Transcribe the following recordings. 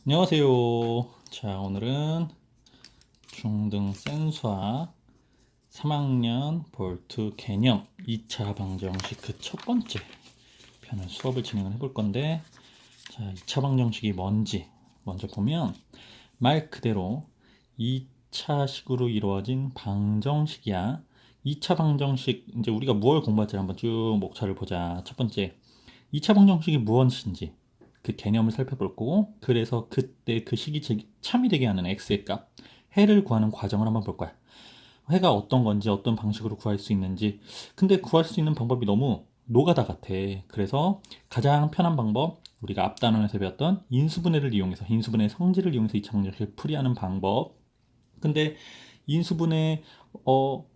안녕하세요. 자, 오늘은 중등 센수학 3학년 볼트 개념 2차 방정식 그 첫 번째 편을 수업을 진행을 해볼 건데, 자, 2차 방정식이 뭔지 먼저 보면 말 그대로 2차식으로 이루어진 방정식이야. 2차 방정식, 이제 우리가 무엇을 공부할지 한번 쭉 목차를 보자. 첫 번째, 2차 방정식이 무엇인지 그 개념을 살펴볼 거고, 그래서 그때 그 시기 참이 되게 하는 x의 값, 해를 구하는 과정을 한번 볼 거야. 해가 어떤 건지, 어떤 방식으로 구할 수 있는지. 근데 구할 수 있는 방법이 너무 노가다 같아. 그래서 가장 편한 방법, 우리가 앞 단원에서 배웠던 인수분해를 이용해서, 인수분해 성질을 이용해서 2차 방정식을 풀이하는 방법. 근데 인수분해,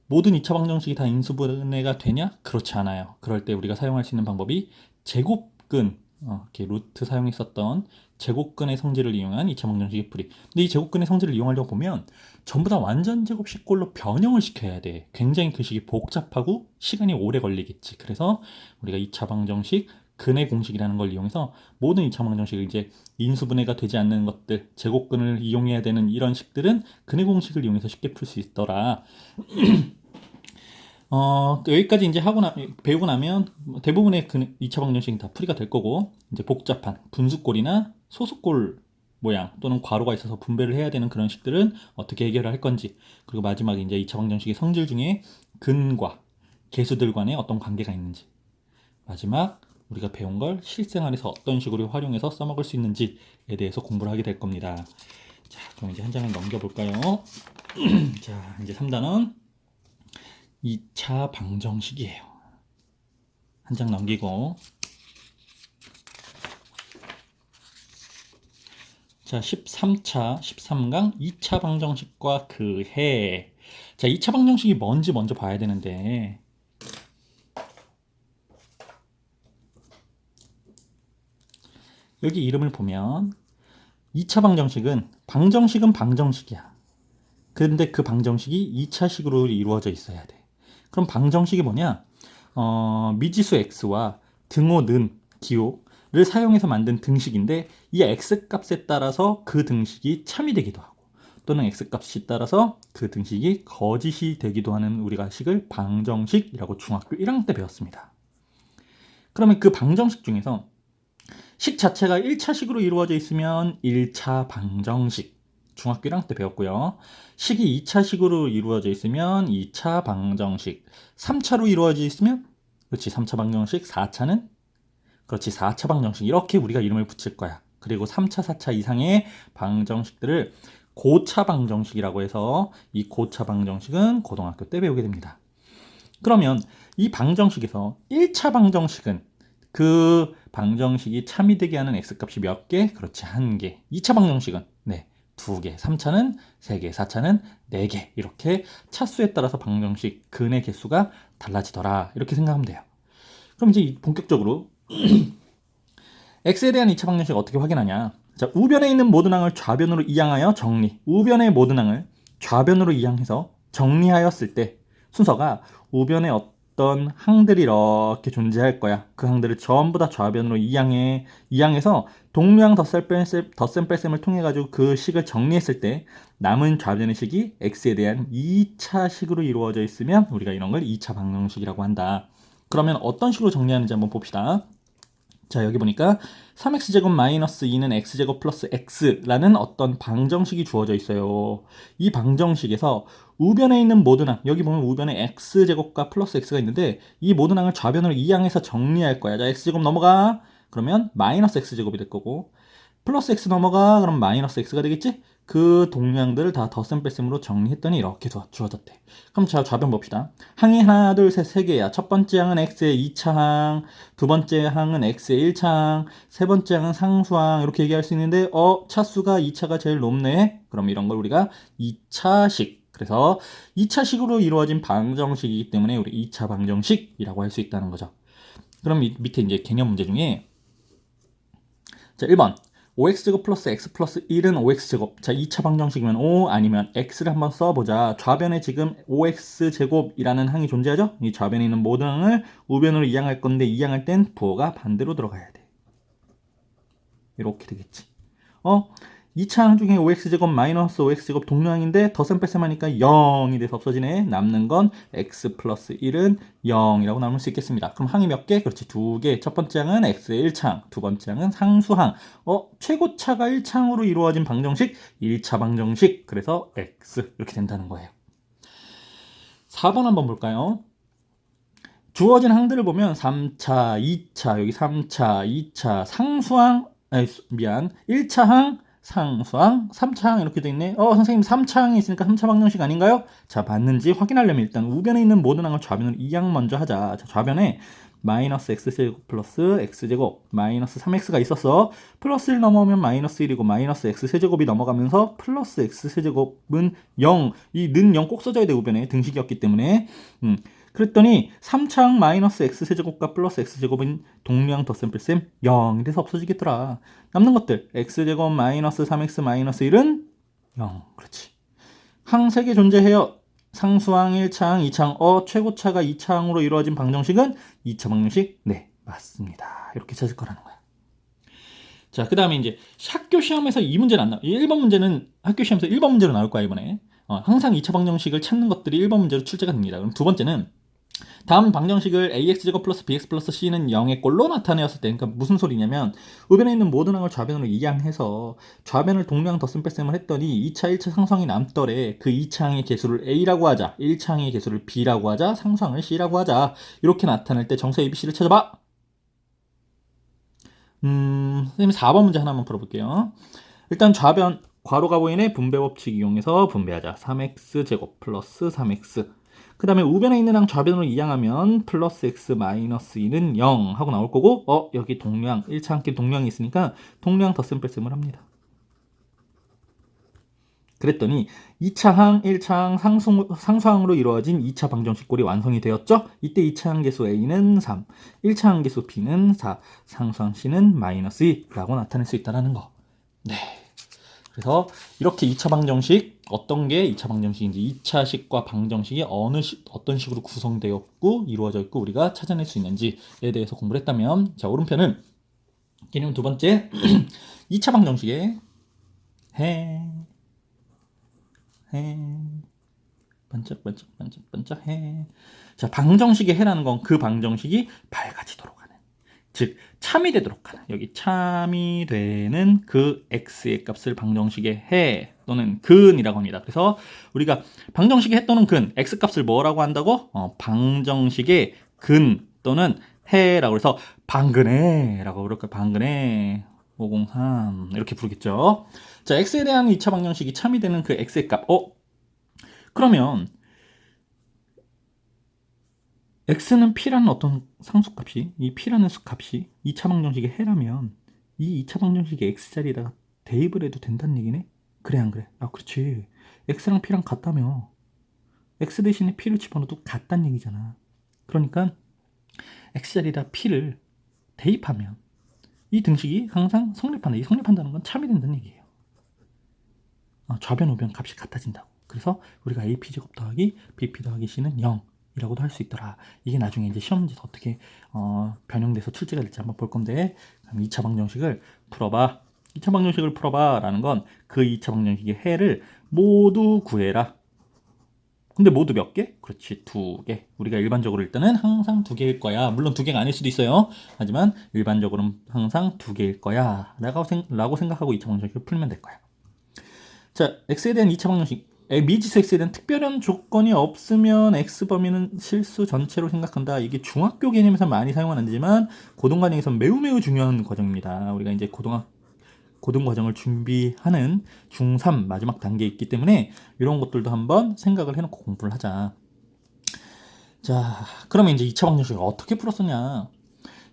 모든 2차 방정식이 다 인수분해가 되냐? 그렇지 않아요. 그럴 때 우리가 사용할 수 있는 방법이 제곱근, 이렇게 루트 사용했었던 제곱근의 성질을 이용한 2차 방정식의 풀이. 근데 이 제곱근의 성질을 이용하려고 보면 전부 다 완전 제곱식꼴로 변형을 시켜야 돼. 굉장히 그 식이 복잡하고 시간이 오래 걸리겠지. 그래서 우리가 2차 방정식 근의 공식이라는 걸 이용해서 모든 2차 방정식을 이제 인수분해가 되지 않는 것들, 제곱근을 이용해야 되는 이런 식들은 근의 공식을 이용해서 쉽게 풀 수 있더라. 여기까지 이제 배우고 나면 대부분의 2차 방정식이 다 풀이가 될 거고, 이제 복잡한 분수꼴이나 소수꼴 모양 또는 괄호가 있어서 분배를 해야 되는 그런 식들은 어떻게 해결을 할 건지, 그리고 마지막에 이제 2차 방정식의 성질 중에 근과 계수들 간에 어떤 관계가 있는지, 마지막 우리가 배운 걸 실생활에서 어떤 식으로 활용해서 써먹을 수 있는지에 대해서 공부를 하게 될 겁니다. 자, 그럼 이제 한 장을 넘겨볼까요? 자, 이제 3단원 2차 방정식이에요. 한 장 넘기고, 자, 13차, 13강 2차 방정식과 그 해. 자, 2차 방정식이 뭔지 먼저 봐야 되는데, 여기 이름을 보면 2차 방정식은 방정식이야. 근데 그 방정식이 2차식으로 이루어져 있어야 돼. 그럼 방정식이 뭐냐? 미지수 x와 등호는 기호를 사용해서 만든 등식인데, 이 x값에 따라서 그 등식이 참이 되기도 하고 또는 x값이 따라서 그 등식이 거짓이 되기도 하는 우리가 식을 방정식이라고 중학교 1학년 때 배웠습니다. 그러면 그 방정식 중에서 식 자체가 1차식으로 이루어져 있으면 1차 방정식, 중학교 1학년 때 배웠고요. 식이 2차식으로 이루어져 있으면 2차 방정식, 3차로 이루어져 있으면, 그렇지, 3차 방정식, 4차는, 그렇지, 4차 방정식. 이렇게 우리가 이름을 붙일 거야. 그리고 3차, 4차 이상의 방정식들을 고차 방정식이라고 해서, 이 고차 방정식은 고등학교 때 배우게 됩니다. 그러면 이 방정식에서 1차 방정식은 그 방정식이 참이 되게 하는 x값이 몇 개? 그렇지, 한 개. 2차 방정식은 네, 두 개. 3차는 세 개, 4차는 네 개. 이렇게 차수에 따라서 방정식 근의 개수가 달라지더라. 이렇게 생각하면 돼요. 그럼 이제 본격적으로 x에 대한 2차 방정식 어떻게 확인하냐? 자, 우변에 있는 모든 항을 좌변으로 이항하여 정리. 우변의 모든 항을 좌변으로 이항해서 정리하였을 때 순서가 우변에 어떤 항들이 이렇게 존재할 거야. 그 항들을 전부 다 좌변으로 이항해서 동류항 덧셈 뺄셈을 통해 가지고 그 식을 정리했을 때 남은 좌변의 식이 x에 대한 2차 식으로 이루어져 있으면 우리가 이런 걸 2차 방정식이라고 한다. 그러면 어떤 식으로 정리하는지 한번 봅시다. 자, 여기 보니까 3x제곱 마이너스 2는 x제곱 플러스 x라는 어떤 방정식이 주어져 있어요. 이 방정식에서 우변에 있는 모든 항, 여기 보면 우변에 x제곱과 플러스 x가 있는데 이 모든 항을 좌변으로 이항해서 정리할 거야. 자, x제곱 넘어가. 그러면 마이너스 x제곱이 될 거고, 플러스 x 넘어가. 그럼 마이너스 x가 되겠지? 그 동량들을 다 덧셈 뺄셈으로 정리했더니 이렇게 주어졌대. 그럼 자, 좌변 봅시다. 항이 하나, 둘, 셋, 세 개야. 첫 번째 항은 x의 2차 항, 두 번째 항은 x의 1차 항, 세 번째 항은 상수항. 이렇게 얘기할 수 있는데, 차수가 2차가 제일 높네. 그럼 이런 걸 우리가 2차식. 그래서 2차식으로 이루어진 방정식이기 때문에 우리 2차 방정식이라고 할 수 있다는 거죠. 그럼 밑에 이제 개념 문제 중에, 자, 1번. 5x제곱 플러스 x 플러스 1은 5x제곱. 자, 2차 방정식이면 O 아니면 x를 한번 써보자. 좌변에 지금 5x제곱이라는 항이 존재하죠? 이 좌변에 있는 모든 항을 우변으로 이항할 건데, 이항할 땐 부호가 반대로 들어가야 돼. 이렇게 되겠지. 2차항 중에 5x제곱 마이너스 5x제곱 동량인데 덧셈 뺄셈 하니까 0이 돼서 없어지네. 남는 건 x 플러스 1은 0이라고 나눌 수 있겠습니다. 그럼 항이 몇 개? 그렇지, 2개. 첫 번째 항은 x의 1차항, 두 번째 항은 상수항. 최고차가 1차항으로 이루어진 방정식, 1차 방정식. 그래서 x 이렇게 된다는 거예요. 4번 한번 볼까요? 주어진 항들을 보면 3차, 2차, 여기 3차, 2차, 상수항, 1차항, 상수항, 3차항 이렇게 돼 있네. 선생님 3차항이 있으니까 3차 방정식 아닌가요? 자, 맞는지 확인하려면 일단 우변에 있는 모든 항을 좌변으로 이항 먼저 하자. 자, 좌변에 마이너스 x제곱 플러스 x제곱 마이너스 3x가 있었어. 플러스 1 넘어오면 마이너스 1이고 마이너스 x세제곱이 넘어가면서 플러스 x세제곱은 0. 이 는 0 꼭 써줘야 돼, 우변에. 등식이었기 때문에. 그랬더니 3차항 마이너스 x세제곱과 플러스 x제곱은 동량 덧셈 뺄셈 0이 돼서 없어지겠더라. 남는 것들 x제곱 마이너스 3x 마이너스 1은 0. 그렇지. 항 3개 존재해요. 상수항 1차항 2차항. 최고차가 2차항으로 이루어진 방정식은 2차 방정식? 네, 맞습니다. 이렇게 찾을 거라는 거야. 자, 그 다음에 이제 학교 시험에서 이 문제는 안 나와. 1번 문제는 학교 시험에서 1번 문제로 나올 거야, 이번에. 항상 2차 방정식을 찾는 것들이 1번 문제로 출제가 됩니다. 그럼 두 번째는 다음 방정식을 ax제곱 플러스 bx 플러스 c는 0의 꼴로 나타내었을 때, 그러니까 무슨 소리냐면 우변에 있는 모든 항을 좌변으로 이항해서 좌변을 동량 덧셈 뺄셈을 했더니 2차 1차 상수항이 남더래. 그 2차항의 개수를 a라고 하자, 1차항의 개수를 b라고 하자, 상수항을 c라고 하자. 이렇게 나타낼 때 정수 abc를 찾아봐. 선생님 4번 문제 하나만 풀어볼게요. 일단 좌변 괄호가 보이네. 분배법칙 이용해서 분배하자. 3x제곱 플러스 3x. 그 다음에 우변에 있는 항 좌변으로 이항하면 플러스 x 마이너스 2는 0 하고 나올 거고, 여기 동량, 1차항끼리 동량이 있으니까 동량 덧셈 뺄셈을 합니다. 그랬더니 2차항, 1차항, 상수항으로 이루어진 2차 방정식 꼴이 완성이 되었죠? 이때 2차항 개수 a는 3, 1차항 개수 b는 4, 상수항 c는 마이너스 2라고 나타낼 수 있다는 거. 네. 그래서 이렇게 2차 방정식, 어떤 게 2차 방정식인지, 2차식과 방정식이 어떤 식으로 구성되었고 이루어져 있고 우리가 찾아낼 수 있는지에 대해서 공부를 했다면, 자, 오른편은 개념 두 번째 2차 방정식의 해 반짝반짝 해. 자, 방정식의 해라는 건 그 방정식이 밝아지도록 하는, 즉 참이 되도록 하는, 여기 참이 되는 그 x의 값을 방정식의 해 또는 근이라고 합니다. 그래서 우리가 방정식의 해 또는 근, x 값을 뭐라고 한다고? 방정식의 근 또는 해라고 해서 방근해라고 그럴까? 방근해 503 이렇게 부르겠죠. 자, x에 대한 2차 방정식이 참이 되는 그 x의 값. 그러면 x는 p라는 어떤 상수값이, 이 p라는 수값이 2차 방정식의 해라면 이 2차 방정식의 x자리에다가 대입을 해도 된다는 얘기네? 그래 안 그래? 그렇지. x랑 p랑 같다며. x 대신에 p를 집어넣어도 같다는 얘기잖아. 그러니까 x자리에다 p를 대입하면 이 등식이 항상 성립한다. 이 성립한다는 건 참이 된다는 얘기예요. 좌변 우변 값이 같아진다고. 그래서 우리가 ap제곱 더하기 bp 더하기 c는 0 이라고도 할 수 있더라. 이게 나중에 이제 시험 문제에서 어떻게 변형돼서 출제가 될지 한번 볼 건데, 그럼 2차 방정식을 풀어봐. 2차 방정식을 풀어봐 라는 건 그 2차 방정식의 해를 모두 구해라. 근데 모두 몇 개? 그렇지, 2개. 우리가 일반적으로 일단은 항상 2개일 거야. 물론 2개가 아닐 수도 있어요. 하지만 일반적으로는 항상 2개일 거야 라고 생각하고 2차 방정식을 풀면 될 거야. 자, x에 대한 2차 방정식, 미지수 x에 대한 특별한 조건이 없으면 x 범위는 실수 전체로 생각한다. 이게 중학교 개념에서 많이 사용하는지만 고등과정에서 매우 중요한 과정입니다. 우리가 이제 고등과정을 준비하는 중3 마지막 단계에 있기 때문에 이런 것들도 한번 생각을 해놓고 공부를 하자. 자, 그러면 이제 2차 방정식을 어떻게 풀었었냐?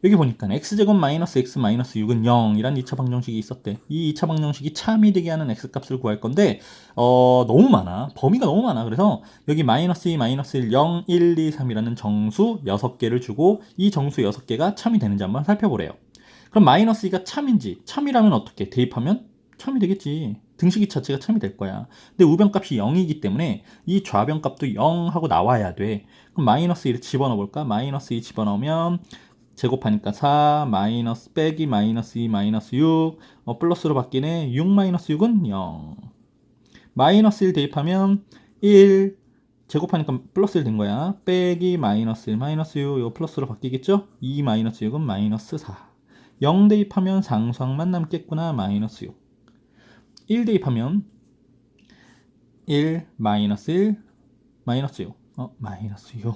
여기 보니까 x제곱 마이너스 x 마이너스 6은 0이란 2차 방정식이 있었대. 이 2차 방정식이 참이 되게 하는 x값을 구할 건데 너무 많아. 범위가 너무 많아. 그래서 여기 마이너스 2, 마이너스 1, 0, 1, 2, 3이라는 정수 6개를 주고 이 정수 6개가 참이 되는지 한번 살펴보래요. 그럼 마이너스 2가 참인지, 참이라면 어떻게? 대입하면 참이 되겠지. 등식이 자체가 참이 될 거야. 근데 우변값이 0이기 때문에 이 좌변값도 0 하고 나와야 돼. 그럼 마이너스 2를 집어넣어 볼까? 마이너스 2 집어넣으면 제곱하니까 4 마이너스 빼기 마이너스 2 마이너스 6 플러스로 바뀌네. 6 마이너스 6은 0. 마이너스 1 대입하면 1 제곱하니까 플러스 1 된 거야. 빼기 마이너스 1 마이너스 6 이거 플러스로 바뀌겠죠? 2 마이너스 6은 마이너스 4. 0 대입하면 상수항만 남겠구나. 마이너스 6. 1 대입하면 1 마이너스 1 마이너스 6 마이너스 6.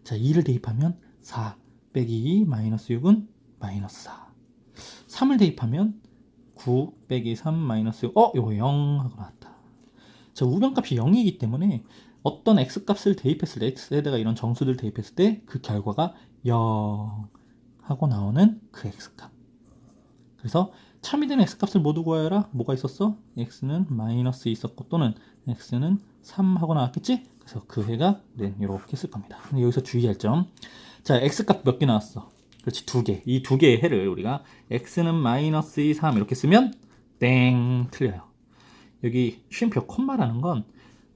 자 2를 대입하면 4 빼기 2 마이너스 6은 마이너스 4. 3을 대입하면 9 빼기 3 마이너스 6 이거 0 하고 나왔다. 자 우변값이 0이기 때문에 어떤 x값을 대입했을 때 x에다가 이런 정수들 대입했을 때 그 결과가 0 하고 나오는 그 x값. 그래서 참이 되는 x값을 모두 구하여라. 뭐가 있었어? x는 마이너스 있었고 또는 x는 3 하고 나왔겠지? 그래서 그 해가 이렇게 쓸 겁니다. 근데 여기서 주의할 점. 자 x값 몇 개 나왔어? 그렇지 2개. 이 2개의 해를 우리가 x는 마이너스 2, 3 이렇게 쓰면 땡 틀려요. 여기 쉼표 콤마라는 건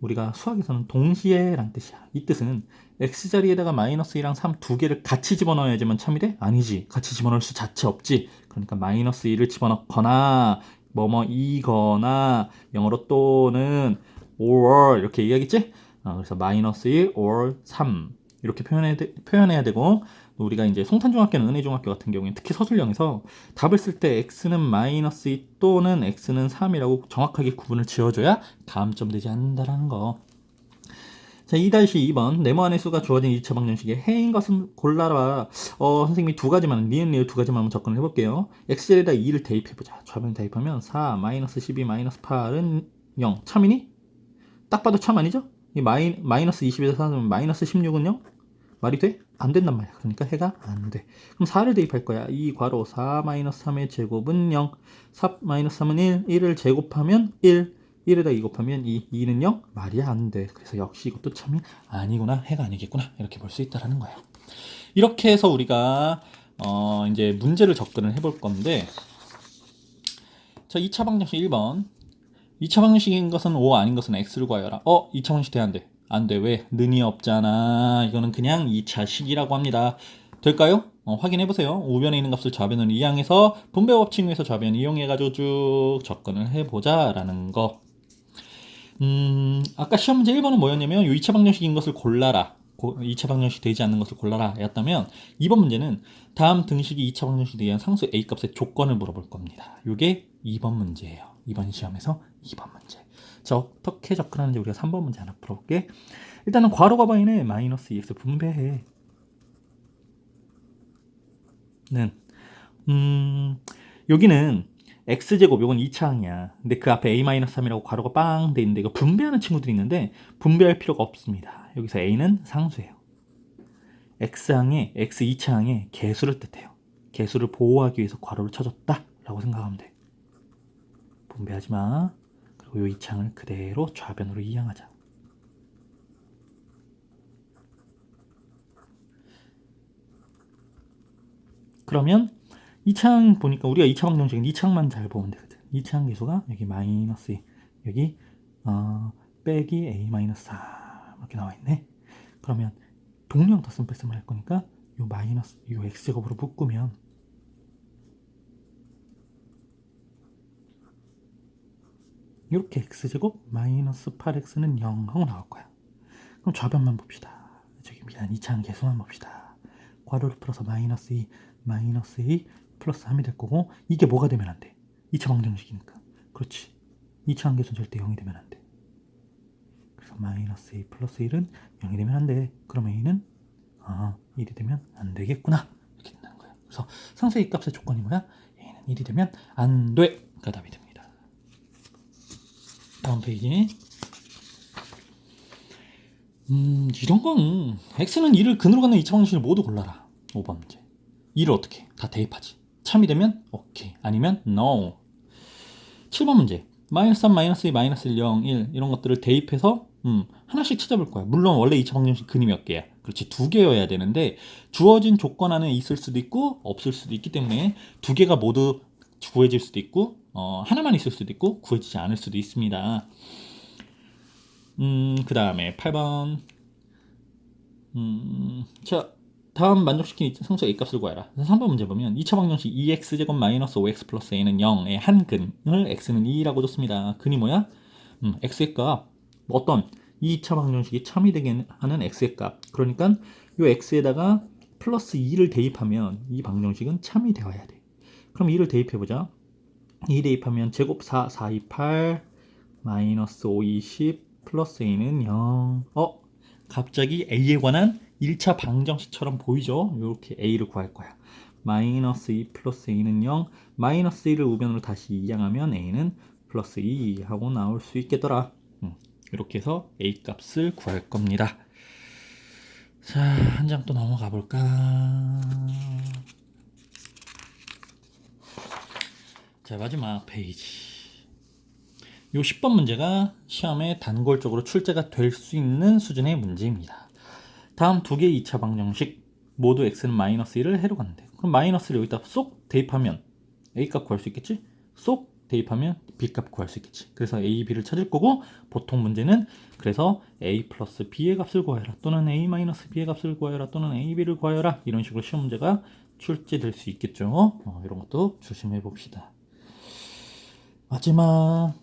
우리가 수학에서는 동시에 란 뜻이야. 이 뜻은 x자리에다가 마이너스 2랑 3 두 개를 같이 집어넣어야지만 참이 돼? 아니지. 같이 집어넣을 수 자체 없지. 그러니까 마이너스 2를 집어넣거나 뭐뭐이거나 영어로 또는 or 이렇게 얘기하겠지? 그래서 마이너스 1 or 3 이렇게 표현해야 되고 우리가 이제 송탄중학교나 은혜중학교 같은 경우에 특히 서술형에서 답을 쓸 때 x는 마이너스 2 또는 x는 3이라고 정확하게 구분을 지어줘야 감점되지 않는다라는 거. 자, 2-2번 네모안의 수가 주어진 2차 방정식의 해인 것은 골라라. 선생님이 두 가지만 니은 리을 두 가지만 한번 접근을 해볼게요. x에다 2를 대입해보자. 좌변 대입하면 4 마이너스 12 마이너스 8은 0 참이니? 딱 봐도 참 아니죠? 이 마이너스 20에서 4면 마이너스 16은 0? 말이 돼? 안 된단 말이야. 그러니까 해가 안 돼. 그럼 4를 대입할 거야. 이 괄호 4 마이너스 3의 제곱은 0. 4 마이너스 3은 1. 1을 제곱하면 1. 1에다 2 곱하면 2. 2는 0? 말이 안 돼. 그래서 역시 이것도 참이 아니구나. 해가 아니겠구나. 이렇게 볼 수 있다라는 거예요. 이렇게 해서 우리가 이제 문제를 접근을 해볼 건데 자, 2차 방정식 1번. 2차 방정식인 것은 O 아닌 것은 X를 구하여라. 2차 방정식 돼야 안 돼. 안 돼. 왜? 는이 없잖아. 이거는 그냥 2차식이라고 합니다. 될까요? 확인해보세요. 우변에 있는 값을 좌변으로 이항해서 분배 법칙에서 좌변 이용해가지고 쭉 접근을 해보자 라는 거. 아까 시험 문제 1번은 뭐였냐면 이 2차 방정식인 것을 골라라. 2차 방정식 되지 않는 것을 골라라 였다면 2번 문제는 다음 등식이 2차 방정식에 대한 상수 A값의 조건을 물어볼 겁니다. 이게 2번 문제예요. 이번 시험에서 2번 문제. 자, 어떻게 접근하는지 우리가 3번 문제 하나 풀어볼게. 일단은 괄호가 바이네 마이너스 2x 분배해. 여기는 x제곱 요건 2차항이야. 근데 그 앞에 a-3이라고 괄호가 빵 돼 있는데 이거 분배하는 친구들이 있는데 분배할 필요가 없습니다. 여기서 a는 상수예요. x항에 x 2차항에 개수를 뜻해요. 개수를 보호하기 위해서 괄호를 쳐줬다 라고 생각하면 돼. 분배하지 마. 그리고 이 2차항을 그대로 좌변으로 이항하자. 그러면 2차항 보니까 우리가 2차 방정식은 2차항만 잘 보면 되거든. 2차항 계수가 여기 마이너스 2, 여기 빼기 a-4 이렇게 나와 있네. 그러면 동량 덧셈 뺄셈을 할 거니까 요 마이너스 요 x제곱으로 묶으면 이렇게 x제곱 마이너스 8x는 0 하고 나올 거야. 그럼 좌변만 봅시다. 저기 미안 2차항 계수만 봅시다. 괄호를 풀어서 마이너스 2 플러스 3이 될 거고 이게 뭐가 되면 안 돼? 2차 방정식이니까. 그렇지. 2차항 계수는 절대 0이 되면 안 돼. 그래서 마이너스 2 플러스 1은 0이 되면 안 돼. 그럼 a는 1이 되면 안 되겠구나. 이렇게 된다는 거야. 그래서 상수 A 값의 조건이 뭐야? a는 1이 되면 안 돼. 가 답이 됩니다. 다음 페이지. 이런 건 x는 2를 근으로 갖는 2차 방정식을 모두 골라라. 5번 문제. 2를 어떻게? 다 대입하지. 참이 되면 오케이. 아니면 no. 7번 문제. 마이너스 3, 마이너스 2, 마이너스 1, 0, 1 이런 것들을 대입해서 하나씩 찾아볼 거야. 물론 원래 2차 방정식 근이 몇 개야? 그렇지. 2개여야 되는데 주어진 조건 안에 있을 수도 있고 없을 수도 있기 때문에 2개가 모두 구해질 수도 있고 하나만 있을 수도 있고 구해지지 않을 수도 있습니다. 그 다음에 8번. 자, 다음 만족시킨 상수 a값을 구하라. 3번 문제 보면 2차 방정식 2x제곱 마이너스 5x 플러스 a는 0의 한 근을 x는 2라고 줬습니다. 근이 뭐야? x의 값 어떤 2차 방정식이 참이 되게 하는 x의 값. 그러니까 이 x에다가 플러스 2를 대입하면 이 방정식은 참이 되어야 돼. 그럼 2를 대입해보자. 2 대입하면 제곱 4, 4, 2, 8 마이너스 5, 20 플러스 a는 0. 갑자기 a에 관한 1차 방정식처럼 보이죠? 이렇게 a를 구할 거야. 마이너스 2 플러스 a는 0. 마이너스 1을 우변으로 다시 이항하면 a는 플러스 2 하고 나올 수 있겠더라. 이렇게 해서 a 값을 구할 겁니다. 자, 한 장 또 넘어가 볼까? 자, 마지막 페이지. 요 10번 문제가 시험에 단골적으로 출제가 될 수 있는 수준의 문제입니다. 다음 두 개의 2차 방정식 모두 x는 마이너스 1을 해로 가는데 그럼 마이너스를 여기다 쏙 대입하면 a값 구할 수 있겠지? 쏙 대입하면 b값 구할 수 있겠지. 그래서 a, b를 찾을 거고 보통 문제는 그래서 a 플러스 b의 값을 구하여라 또는 a 마이너스 b의 값을 구하여라 또는 a, b를 구하여라 이런 식으로 시험 문제가 출제될 수 있겠죠. 이런 것도 조심해 봅시다. 마지막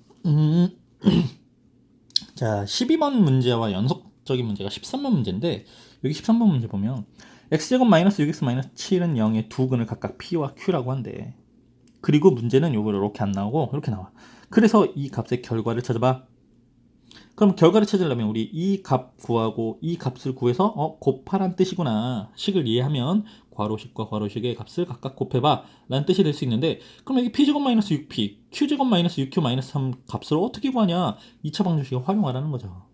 자 12번 문제와 연속적인 문제가 13번 문제인데 여기 13번 문제 보면 x제곱 마이너스 6x 마이너스 7은 0의 두 근을 각각 p와 q라고 한대. 그리고 문제는 요거 이렇게 안 나오고 이렇게 나와. 그래서 이 값의 결과를 찾아봐. 그럼 결과를 찾으려면 우리 이 값 구하고 이 값을 구해서 곱하란 뜻이구나. 식을 이해하면 괄호식과 괄호식의 값을 각각 곱해봐 라는 뜻이 될 수 있는데 그럼 여기 p제곱 마이너스 6p, q제곱 마이너스 6q 마이너스 3 값을 어떻게 구하냐. 2차 방정식을 활용하라는 거죠.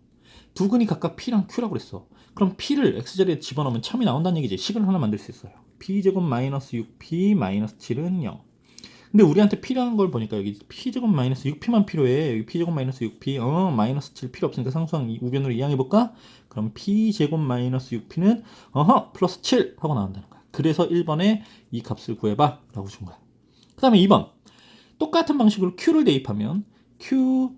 두 근이 각각 p랑 q라고 그랬어. 그럼 p를 x자리에 집어넣으면 참이 나온다는 얘기지. 식을 하나 만들 수 있어요. p제곱 마이너스 6p 마이너스 7은 0. 근데 우리한테 필요한 걸 보니까 여기 p제곱 마이너스 6p만 필요해. 여기 p제곱 마이너스 6p 마이너스 7 필요 없으니까 상수항 우변으로 이항해볼까? 그럼 p제곱 마이너스 6p는 플러스 7 하고 나온다는 거야. 그래서 1번에 이 값을 구해봐 라고 준 거야. 그 다음에 2번 똑같은 방식으로 q를 대입하면 q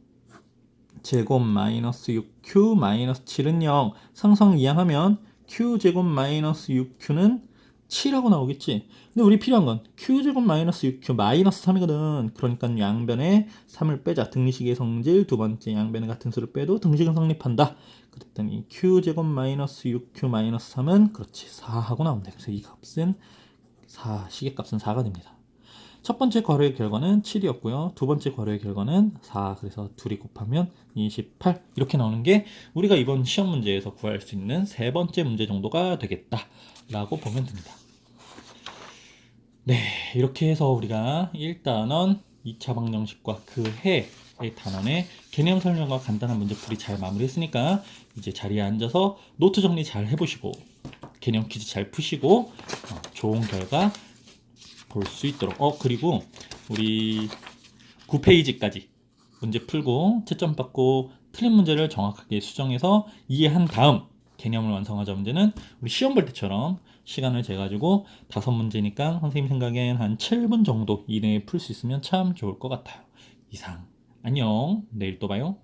제곱 마이너스 6q 마이너스 7은 0 상수항 이항하면 q제곱 마이너스 6q는 7하고 나오겠지. 근데 우리 필요한 건 q제곱 마이너스 6q 마이너스 3이거든. 그러니까 양변에 3을 빼자. 등식의 성질 두 번째 양변에 같은 수를 빼도 등식은 성립한다. 그랬더니 q제곱 마이너스 6q 마이너스 3은 그렇지 4 하고 나온다. 그래서 이 값은 4, 시계값은 4가 됩니다. 첫 번째 괄호의 결과는 7이었고요. 두 번째 괄호의 결과는 4. 그래서 둘이 곱하면 28. 이렇게 나오는 게 우리가 이번 시험 문제에서 구할 수 있는 세 번째 문제 정도가 되겠다 라고 보면 됩니다. 네, 이렇게 해서 우리가 1단원 2차 방정식과 그 해의 단원의 개념 설명과 간단한 문제풀이 잘 마무리했으니까 이제 자리에 앉아서 노트 정리 잘 해보시고 개념 퀴즈 잘 푸시고 좋은 결과 볼 수 있도록 그리고 우리 9페이지까지 문제 풀고 채점 받고 틀린 문제를 정확하게 수정해서 이해한 다음 개념을 완성하자 문제는 우리 시험 볼 때처럼 시간을 재가지고 5문제니까 선생님 생각엔 한 7분 정도 이내에 풀 수 있으면 참 좋을 것 같아요. 이상 안녕. 내일 또 봐요.